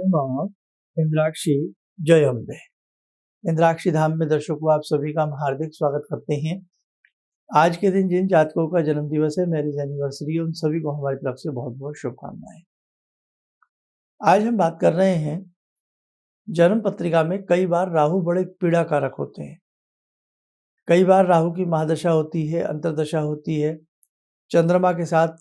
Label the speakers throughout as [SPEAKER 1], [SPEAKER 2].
[SPEAKER 1] माँ इंद्राक्षी जय अम्बे। इंद्राक्षी धाम में दर्शकों आप सभी का हम हार्दिक स्वागत करते हैं। आज के दिन जिन जातकों का जन्म दिवस है, मैरिज एनिवर्सरी, उन सभी को हमारी तरफ से बहुत बहुत शुभकामनाएं। आज हम बात कर रहे हैं, जन्म पत्रिका में कई बार राहु बड़े पीड़ा कारक होते हैं। कई बार राहु की महादशा होती है, अंतर्दशा होती है, चंद्रमा के साथ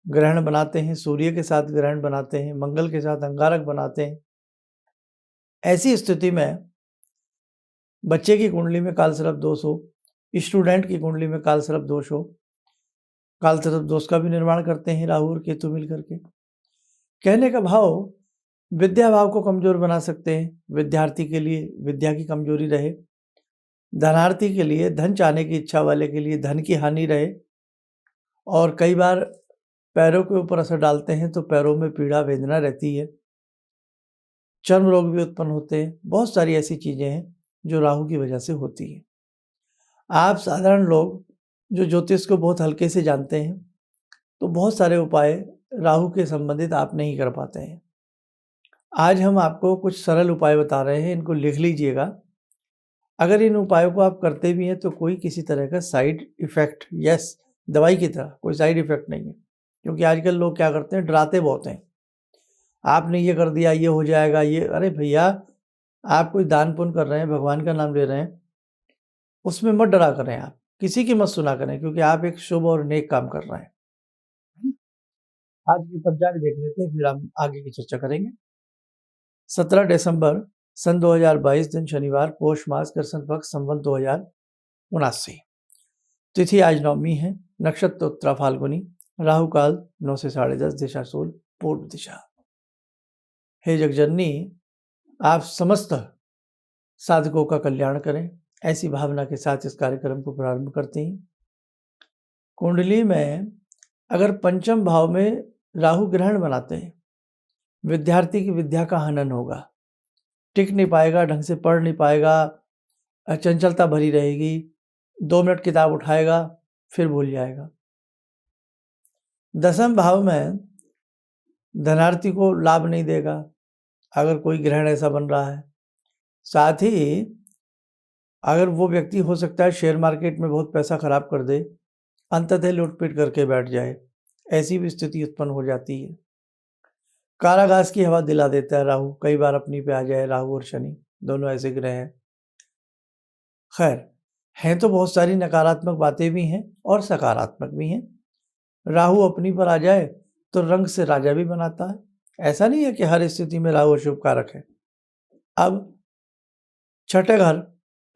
[SPEAKER 1] ग्रहण बनाते हैं, सूर्य के साथ ग्रहण बनाते हैं, मंगल के साथ अंगारक बनाते हैं। ऐसी स्थिति में बच्चे की कुंडली में कालसर्प दोष हो, स्टूडेंट की कुंडली में कालसर्प दोष हो, कालसर्प दोष का भी निर्माण करते हैं राहु और केतु मिलकर के। कहने का भाव, विद्या भाव को कमजोर बना सकते हैं। विद्यार्थी के लिए विद्या की कमजोरी रहे, धनार्थी के लिए धन चाहने की इच्छा वाले के लिए धन की हानि रहे, और कई बार पैरों के ऊपर असर डालते हैं तो पैरों में पीड़ा वेदना रहती है, चर्म रोग भी उत्पन्न होते हैं। बहुत सारी ऐसी चीजें हैं जो राहु की वजह से होती है। आप साधारण लोग जो ज्योतिष को बहुत हल्के से जानते हैं, तो बहुत सारे उपाय राहु के संबंधित आप नहीं कर पाते हैं। आज हम आपको कुछ सरल उपाय बता रहे हैं, इनको लिख लीजिएगा। अगर इन उपायों को आप करते भी हैं तो कोई किसी तरह का साइड इफेक्ट, यस, दवाई की तरह कोई साइड इफेक्ट नहीं है। क्योंकि आजकल लोग क्या करते हैं, डराते बहुत हैं। आपने ये कर दिया, ये हो जाएगा, ये। अरे भैया, आप कोई दान पुण्य कर रहे हैं, भगवान का नाम ले रहे हैं, उसमें मत डरा करें, आप किसी की मत सुना करें, क्योंकि आप एक शुभ और नेक काम कर रहे हैं। आज की पंचांग देख लेते हैं, फिर हम आगे की चर्चा करेंगे। 17 दिसंबर सन 2022, दिन शनिवार, पोष मास, कृष्ण पक्ष, संवत 2079। तिथि आज नवमी है, नक्षत्र उत्तरा फाल्गुनी, राहु काल 9 से 10:30, दिशा सूल पूर्व दिशा। हे जगजननी, आप समस्त साधकों का कल्याण करें, ऐसी भावना के साथ इस कार्यक्रम को प्रारंभ करते हैं। कुंडली में अगर पंचम भाव में राहु ग्रहण बनाते हैं, विद्यार्थी की विद्या का हनन होगा, टिक नहीं पाएगा, ढंग से पढ़ नहीं पाएगा, चंचलता भरी रहेगी, 2 मिनट किताब उठाएगा फिर भूल जाएगा। दसम भाव में धनार्थी को लाभ नहीं देगा अगर कोई ग्रहण ऐसा बन रहा है। साथ ही अगर वो व्यक्ति, हो सकता है शेयर मार्केट में बहुत पैसा खराब कर दे, अंततः लूटपीट करके बैठ जाए, ऐसी भी स्थिति उत्पन्न हो जाती है। कारागास की हवा दिला देता है राहु, कई बार अपनी पे आ जाए। राहु और शनि दोनों ऐसे ग्रह हैं। खैर, हैं तो बहुत सारी नकारात्मक बातें भी हैं और सकारात्मक भी हैं। राहु अपनी पर आ जाए तो रंग से राजा भी बनाता है। ऐसा नहीं है कि हर स्थिति में राहु अशुभ कारक है। अब छठे घर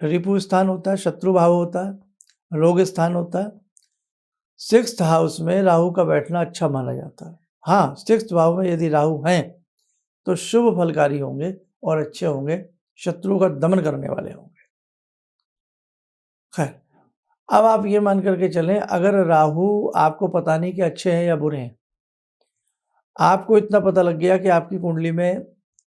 [SPEAKER 1] रिपु स्थान होता है, शत्रु भाव होता है, रोग स्थान होता है। 6th हाउस में राहु का बैठना अच्छा माना जाता है। हाँ, 6th भाव में यदि राहु हैं तो शुभ फलकारी होंगे और अच्छे होंगे, शत्रु का दमन करने वाले होंगे। खैर, अब आप ये मान करके चलें, अगर राहु आपको पता नहीं कि अच्छे हैं या बुरे हैं, आपको इतना पता लग गया कि आपकी कुंडली में,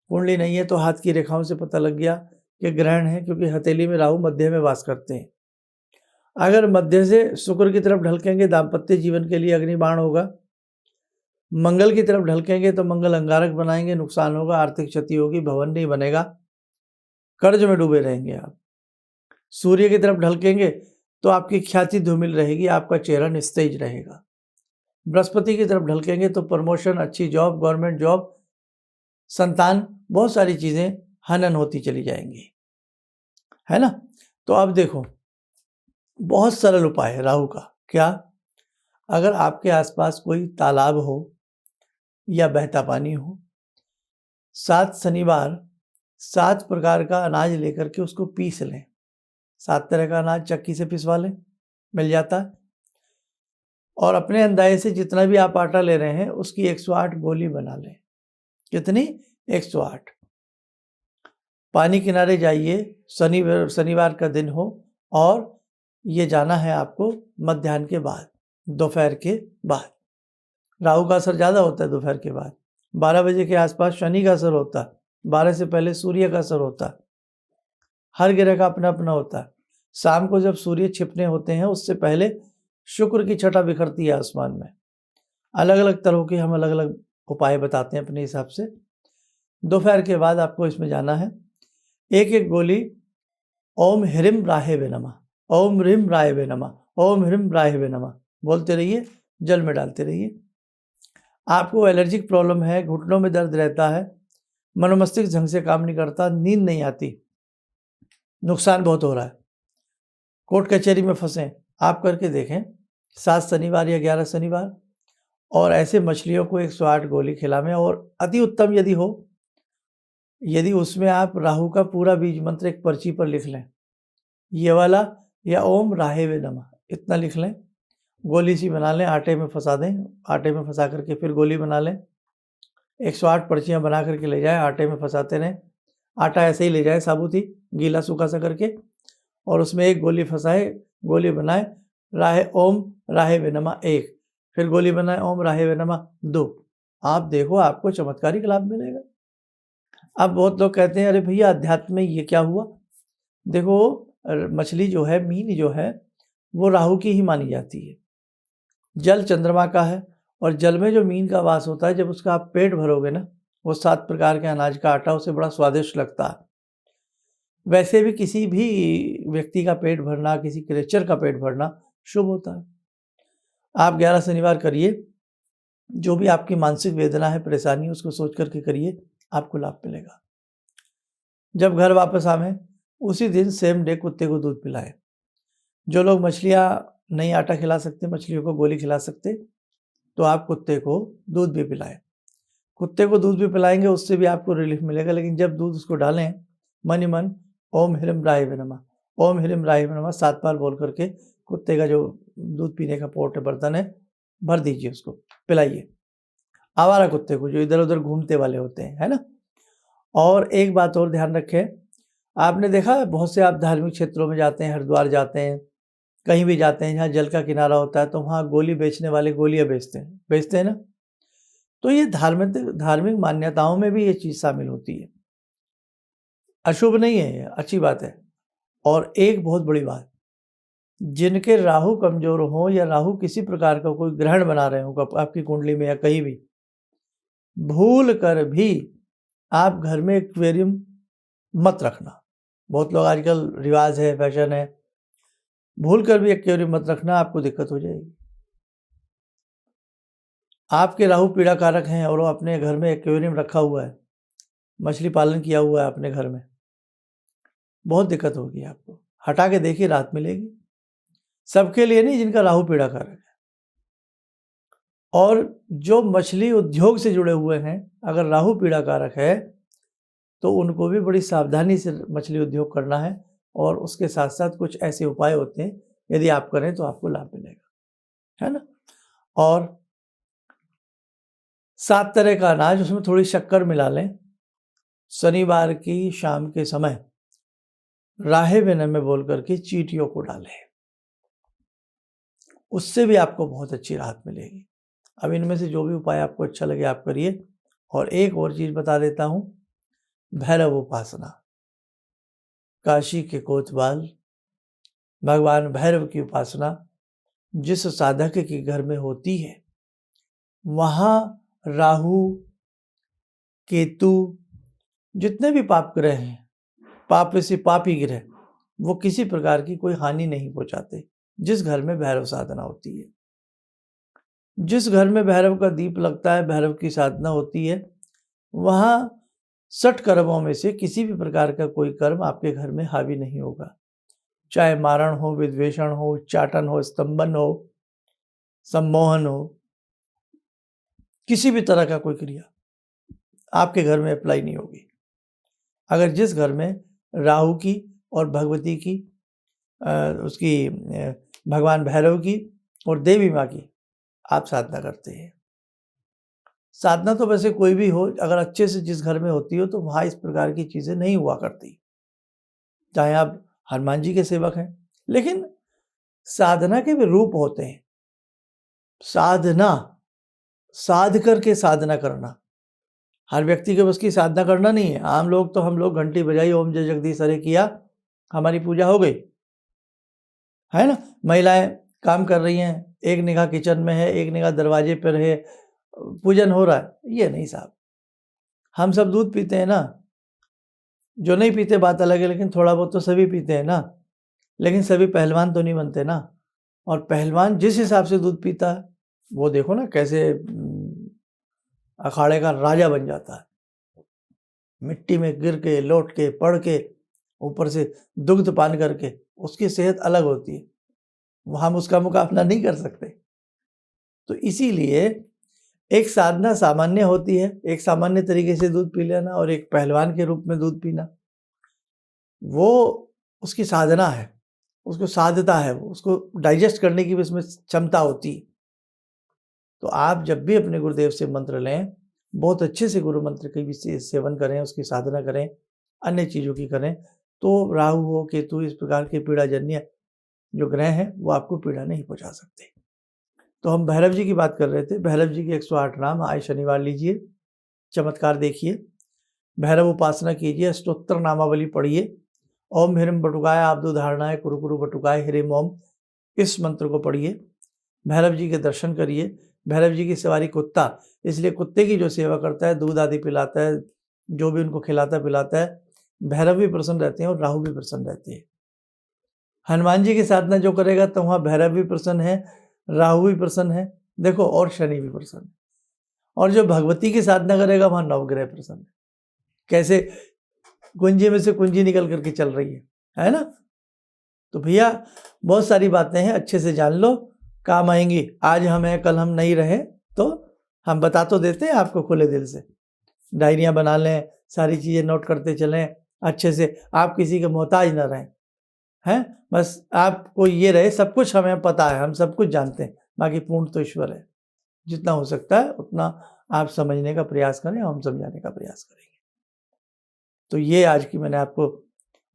[SPEAKER 1] कुंडली नहीं है तो हाथ की रेखाओं से पता लग गया कि ग्रहण है, क्योंकि हथेली में राहु मध्य में वास करते हैं। अगर मध्य से शुक्र की तरफ ढलकेंगे, दाम्पत्य जीवन के लिए अग्निबाण होगा। मंगल की तरफ ढलकेंगे तो मंगल अंगारक बनाएंगे, नुकसान होगा, आर्थिक क्षति होगी, भवन नहीं बनेगा, कर्ज में डूबे रहेंगे आप। सूर्य की तरफ ढलकेंगे तो आपकी ख्याति धूमिल रहेगी, आपका चेहरा निस्तेज रहेगा। बृहस्पति की तरफ ढलकेंगे तो प्रमोशन, अच्छी जॉब, गवर्नमेंट जॉब, संतान, बहुत सारी चीजें हनन होती चली जाएंगी, है ना। तो अब देखो, बहुत सरल उपाय है राहु का। क्या? अगर आपके आसपास कोई तालाब हो या बहता पानी हो, 7 शनिवार 7 प्रकार का अनाज लेकर के उसको पीस लें। 7 तरह का अनाज चक्की से पिसवा लें, मिल जाता है। और अपने अंदाजे से जितना भी आप आटा ले रहे हैं उसकी 108 गोली बना लें। कितनी? 108। पानी किनारे जाइए, शनिवार का दिन हो, और ये जाना है आपको मध्याह्न के बाद, दोपहर के बाद। राहु का असर ज़्यादा होता है दोपहर के बाद। 12 बजे के आसपास शनि का असर होता है, 12 से पहले सूर्य का असर होता है। हर ग्रह का अपना अपना होता है। शाम को जब सूर्य छिपने होते हैं उससे पहले शुक्र की छटा बिखरती है आसमान में। अलग अलग तरह के हम अलग अलग उपाय बताते हैं अपने हिसाब से। दोपहर के बाद आपको इसमें जाना है। एक एक गोली ओम ह्रीम राहेवे नमः, ओम ह्रीम राहेवे नमः, ओम ह्रीम राहेवे नमः बोलते रहिए, जल में डालते रहिए। आपको एलर्जिक प्रॉब्लम है, घुटनों में दर्द रहता है, मनोमस्तिष्क ढंग से काम नहीं करता, नींद नहीं आती, नुकसान बहुत हो रहा है, कोर्ट कचहरी में फंसे, आप करके देखें 7 शनिवार या 11 शनिवार, और ऐसे मछलियों को 108 गोली खिलावें। और अति उत्तम यदि हो, यदि उसमें आप राहु का पूरा बीज मंत्र एक पर्ची पर लिख लें, ये वाला, या ओम राहेवे नमः इतना लिख लें, गोली सी बना लें, आटे में फंसा दें, आटे में फंसा करके फिर गोली बना लें, 108 पर्चियाँ बना करके ले जाएं, आटे में फंसाते रहें, आटा ऐसे ही ले जाए साबुत ही, गीला सूखा सा करके, और उसमें एक गोली फंसाए, गोली बनाए, ओम राहेवे नमः 1, फिर गोली बनाए ओम राहेवे नमः 2। आप देखो आपको चमत्कारिक लाभ मिलेगा। अब बहुत लोग कहते हैं अरे भैया अध्यात्म में ये क्या हुआ? देखो मछली जो है, मीन जो है, वो राहु की ही मानी जाती है। जल चंद्रमा का है, और जल में जो मीन का वास होता है, जब उसका आप पेट भरोगे ना, वो 7 प्रकार के अनाज का आटा, उसे बड़ा स्वादिष्ट लगता है। वैसे भी किसी भी व्यक्ति का पेट भरना, किसी क्रिएचर का पेट भरना शुभ होता है। आप 11 शनिवार करिए, जो भी आपकी मानसिक वेदना है, परेशानी है, उसको सोच करके करिए, आपको लाभ मिलेगा। जब घर वापस आवें, उसी दिन सेम डे कुत्ते को दूध पिलाएं। जो लोग मछलियाँ नहीं आटा खिला सकते, मछलियों को गोली खिला सकते, तो आप कुत्ते को दूध भी पिलाएं। कुत्ते को दूध भी पिलाएंगे, उससे भी आपको रिलीफ मिलेगा। लेकिन जब दूध उसको डालें, मन ही मन ओम ह्रीम राहेवे नमः, ओम ह्रीम राहेवे नमः 7 बार बोल करके कुत्ते का जो दूध पीने का पोट है, बर्तन है, भर दीजिए, उसको पिलाइए। आवारा कुत्ते को, जो इधर उधर घूमते वाले होते हैं, है ना। और एक बात और ध्यान रखें, आपने देखा है बहुत से आप धार्मिक क्षेत्रों में जाते हैं, हरिद्वार जाते हैं, कहीं भी जाते हैं जहाँ जल का किनारा होता है, तो वहाँ गोली बेचने वाले गोलियाँ बेचते हैं ना। तो ये धार्मिक मान्यताओं में भी ये चीज़ शामिल होती है। अशुभ नहीं है ये, अच्छी बात है। और एक बहुत बड़ी बात, जिनके राहु कमजोर हो, या राहु किसी प्रकार का कोई ग्रहण बना रहे हो आपकी कुंडली में या कहीं भी, भूल कर भी आप घर में एक्वेरियम मत रखना। बहुत लोग आजकल रिवाज है, फैशन है, भूल कर भी एक्वेरियम मत रखना, आपको दिक्कत हो जाएगी। आपके राहु पीड़ा कारक हैं और वो अपने घर में एक्वेरियम रखा हुआ है, मछली पालन किया हुआ है अपने घर में, बहुत दिक्कत होगी आपको। हटा के देखिए, राहत मिलेगी। सबके लिए नहीं जिनका राहु पीड़ा कारक है। और जो मछली उद्योग से जुड़े हुए हैं, अगर राहु पीड़ा कारक है तो उनको भी बड़ी सावधानी से मछली उद्योग करना है। और उसके साथ साथ कुछ ऐसे उपाय होते हैं, यदि आप करें तो आपको लाभ मिलेगा, है ना। और 7 तरह का अनाज, उसमें थोड़ी शक्कर मिला लें। शनिवार की शाम के समय राहेवे नमः बोल करके चींटियों को डालें, उससे भी आपको बहुत अच्छी राहत मिलेगी। अब इनमें से जो भी उपाय आपको अच्छा लगे आप करिए। और एक और चीज़ बता देता हूँ, भैरव उपासना। काशी के कोतवाल भगवान भैरव की उपासना जिस साधक के घर में होती है, वहाँ राहु, केतु, जितने भी पाप ग्रह हैं, पाप से पापी ग्रह, वो किसी प्रकार की कोई हानि नहीं पहुँचाते। जिस घर में भैरव साधना होती है, जिस घर में भैरव का दीप लगता है, भैरव की साधना होती है, वहाँ 60 कर्मों में से किसी भी प्रकार का कोई कर्म आपके घर में हावी नहीं होगा। चाहे मारण हो, विद्वेषण हो, उच्चाटन हो, स्तंभन हो, सम्मोहन हो, किसी भी तरह का कोई क्रिया आपके घर में अप्लाई नहीं होगी। अगर जिस घर में राहु की और भगवती की, उसकी भगवान भैरव की और देवी माँ की आप साधना करते हैं। साधना तो वैसे कोई भी हो, अगर अच्छे से जिस घर में होती हो, तो वहाँ इस प्रकार की चीज़ें नहीं हुआ करती। चाहे आप हनुमान जी के सेवक हैं, लेकिन साधना के भी रूप होते हैं। साधना, साध करके साधना करना, हर व्यक्ति के बस की साधना करना नहीं है। आम लोग तो, हम लोग घंटी बजाई, ओम जय जगदीश हरे किया, हमारी पूजा हो गई, है ना। महिलाएं काम कर रही हैं, एक निगाह किचन में है, एक निगाह दरवाजे पर है, पूजन हो रहा है, ये नहीं साहब। हम सब दूध पीते हैं ना, जो नहीं पीते बात अलग है, लेकिन थोड़ा बहुत तो सभी पीते हैं ना। लेकिन सभी पहलवान तो नहीं बनते ना। और पहलवान जिस हिसाब से दूध पीता है वो देखो ना कैसे अखाड़े का राजा बन जाता है, मिट्टी में गिर के लौट के पड़ के ऊपर से दुग्ध पान करके, उसकी सेहत अलग होती है, हम उसका मुकाबला नहीं कर सकते। तो इसीलिए एक साधना सामान्य होती है, एक सामान्य तरीके से दूध पी लेना, और एक पहलवान के रूप में दूध पीना, वो उसकी साधना है, उसको साधता है, उसको डाइजेस्ट करने की भी उसमें क्षमता होती है। तो आप जब भी अपने गुरुदेव से मंत्र लें, बहुत अच्छे से गुरु मंत्र के भी सेवन करें, उसकी साधना करें, अन्य चीज़ों की करें, तो राहु हो, केतु, इस प्रकार के पीड़ाजन्य जो ग्रह हैं वो आपको पीड़ा नहीं पहुंचा सकते। तो हम भैरव जी की बात कर रहे थे। भैरव जी के 108 नाम आए शनिवार लीजिए, चमत्कार देखिए, भैरव उपासना कीजिए, स्तोत्र नामावली पढ़िए, ओम हिरम बटुकाय आब्दु धारणाय कुरु कुरु बटुकाय हिरिम ओम, इस मंत्र को पढ़िए, भैरव जी के दर्शन करिए। भैरव जी की सवारी कुत्ता, इसलिए कुत्ते की जो सेवा करता है, दूध आदि पिलाता है, जो भी उनको खिलाता पिलाता है, भैरव भी प्रसन्न रहते हैं और राहु भी प्रसन्न रहते हैं। हनुमान जी की साधना जो करेगा तो वहाँ भैरव भी प्रसन्न है, राहु भी प्रसन्न है, देखो, और शनि भी प्रसन्न है। और जो भगवती की साधना करेगा वहाँ नवग्रह प्रसन्न है। कैसे कुंजी में से कुंजी निकल करके चल रही है ना। तो भैया बहुत सारी बातें हैं, अच्छे से जान लो, काम आएंगी। आज हम हैं, कल हम नहीं रहे तो हम बता तो देते हैं आपको खुले दिल से। डायरियाँ बना लें, सारी चीज़ें नोट करते चलें अच्छे से, आप किसी के मोहताज ना रहें, हैं, बस आपको ये रहे सब कुछ हमें पता है, हम सब कुछ जानते हैं, बाकी पूर्ण तो ईश्वर है। जितना हो सकता है उतना आप समझने का प्रयास करें, हम समझाने का प्रयास करेंगे। तो ये आज की मैंने आपको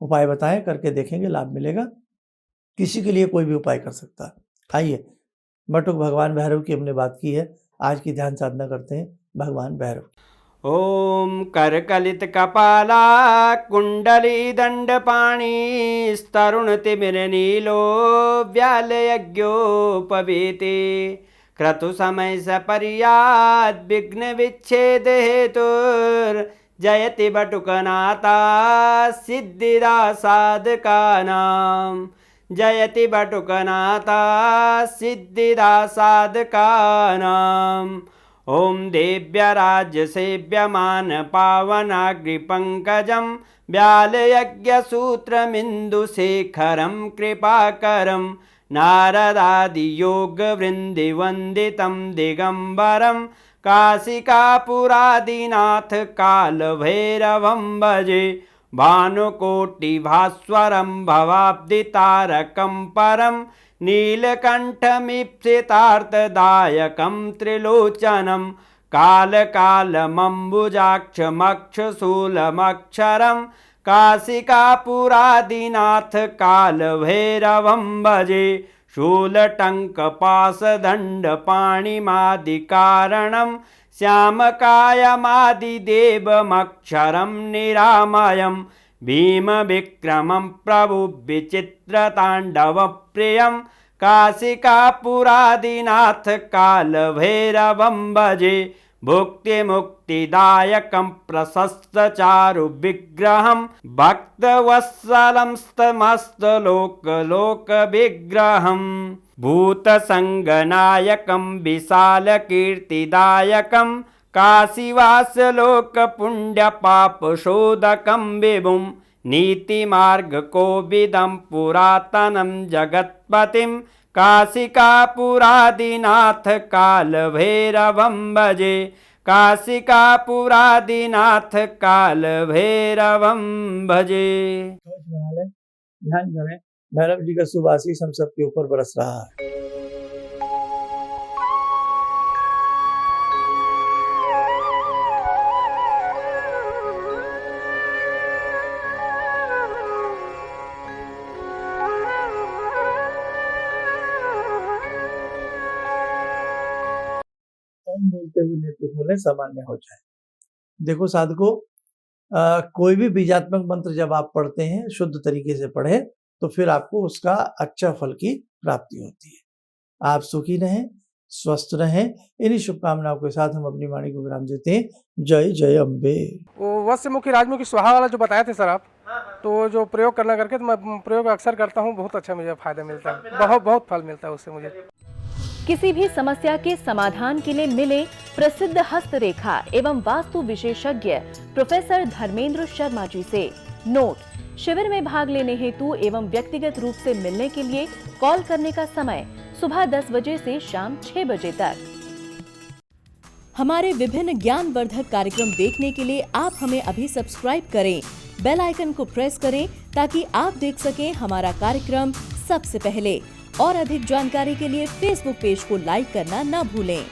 [SPEAKER 1] उपाय बताए, करके देखेंगे, लाभ मिलेगा। किसी के लिए कोई भी उपाय कर सकता है। आइए, बटुक भगवान भैरव की हमने बात की है, आज की ध्यान साधना करते हैं भगवान भैरव।
[SPEAKER 2] ओम करकलित कपाला कुंडली दंडपाणी स्तरुणतिमिर नीलो व्यालयज्ञोपवीते क्रतु समय सपर्याद विघ्न विच्छेद हेतुर जयति बटुकनाथा सिद्धिदा साधकानां जयति बटुकनाथा सिद्धिदा साधकानां। ओम देव्यराज्य सेव्यमान पावनाग्रिपङ्कजं व्यालयज्ञसूत्रमिन्दुशेखरं कृपाकरं नारदादियोगवृन्दिवन्दितं दिगम्बरं काशिकापुरादिनाथ कालभैरवं भजे भानुकोटिभास्वरं भवाब्दितारकं परं नीलकण्ठमीप्सितार्थदायकं त्रिलोचनं कालकालमम्बुजाक्षमक्षशूलमक्षरं काशिकापुरादिनाथ कालभैरवं भजे शूलटङ्कपाशदण्डपाणिमादिकारणं श्यामकायमादिदेवमक्षरं निरामयं भीमविक्रमं प्रभुविचित्रताण्डवप्रियं काशिकापुरादिनाथ कालभैरवं भजे भुक्तिमुक्तिदायकं प्रशस्तचारुविग्रहं भक्तवत्सलं स्तमस्तलोकलोकविग्रहं भूतसङ्गनायकं विशालकीर्तिदायकं काशीवासलोकपुण्यपापशोधकं विभुं नीतिमार्गकोविदं पुरातनं जगत्पतिं काशिकापुरादिनाथ कालभैरवं भजे काशिकापुरादिनाथ कालभैरवं भजे।
[SPEAKER 1] बना लें, ध्यान करें, भैरव जी का शुभ आशीष हम सबके ऊपर बरस रहा है। ओम बोलते हुए नेत्र खोलें, सामान्य हो जाए। देखो साधको, कोई भी बीजात्मक मंत्र जब आप पढ़ते हैं, शुद्ध तरीके से पढ़े, तो फिर आपको उसका अच्छा फल की प्राप्ति होती है। आप सुखी रहें, स्वस्थ रहें। इन्हीं शुभकामनाओं के साथ हम अपनी वाणी को विराम देते हैं। जय जय अम्बे।
[SPEAKER 3] वो वस्य मुखी राजमुखी स्वाहा वाला जो बताए थे सर आप, तो जो प्रयोग करना करके, तो मैं प्रयोग अक्सर करता हूँ, बहुत अच्छा मुझे फायदा मिलता है, बहुत बहुत फल मिलता है उससे मुझे।
[SPEAKER 4] किसी भी समस्या के समाधान के लिए मिले प्रसिद्ध हस्तरेखा एवं वास्तु विशेषज्ञ प्रोफेसर धर्मेंद्र शर्मा जी से। नोट: शिविर में भाग लेने हेतु एवं व्यक्तिगत रूप से मिलने के लिए कॉल करने का समय सुबह 10 बजे से शाम 6 बजे तक। हमारे विभिन्न ज्ञानवर्धक कार्यक्रम देखने के लिए आप हमें अभी सब्सक्राइब करें, बेल आइकन को प्रेस करें ताकि आप देख सकें हमारा कार्यक्रम सबसे पहले। और अधिक जानकारी के लिए फेसबुक पेज को लाइक करना न भूलें।